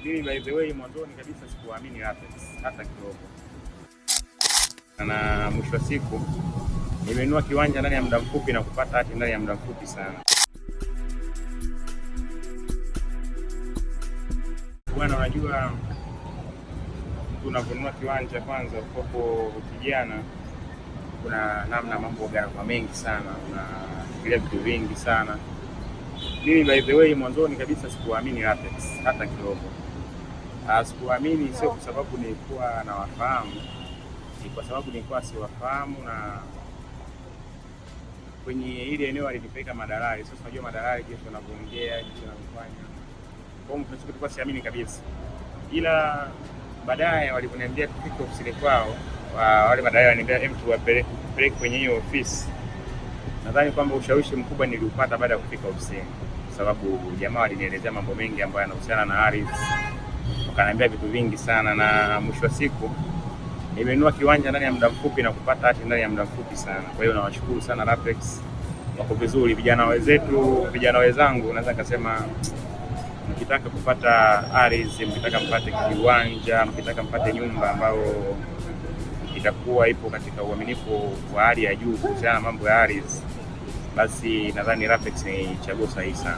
Mimi by the way mwanzoni kabisa sikuamini Rapex hata kidogo. Na mwisho wa siku nimenunua kiwanja ndani ya muda mfupi na kupata hati ndani ya muda mfupi sana. Bwana, unajua tunaponunua kiwanja kwanza ukopo kijana, kuna namna mambo gharama mengi sana, unafikiria vitu vingi sana. Mimi by the way mwanzoni kabisa sikuamini Rapex hata kidogo. Sikuamini sio kwa sababu nilikuwa nawafahamu, ni kwa sababu nilikuwa siwafahamu, na kwenye ile eneo alinipeleka madalali. Sasa unajua madalali jinsi wanavyoongea, jinsi wanavyofanya. Kwa hiyo nilikuwa siamini kabisa. Ila baadaye waliponiambia tufike ofisini kwao, wale madalali waliniambia mtu wapeleke kwenye hiyo ofisi. Nadhani kwamba ushawishi mkubwa niliupata baada ya kufika ofisini, kwa sababu jamaa walinielezea mambo mengi ambayo yanahusiana na ardhi. Wakaniambia vitu vingi sana, na mwisho wa siku nimenunua kiwanja ndani ya muda mfupi na kupata hati ndani ya muda mfupi sana. Kwa hiyo nawashukuru sana Rapex, wako vizuri. Vijana wenzangu naweza kusema, mkitaka kupata ardhi, mkitaka mpate kiwanja, mkitaka mpate nyumba ambayo itakuwa ipo katika uaminifu wa hali ya juu kuhusiana na mambo ya ardhi, basi nadhani Rapex ni chaguo sahihi sana.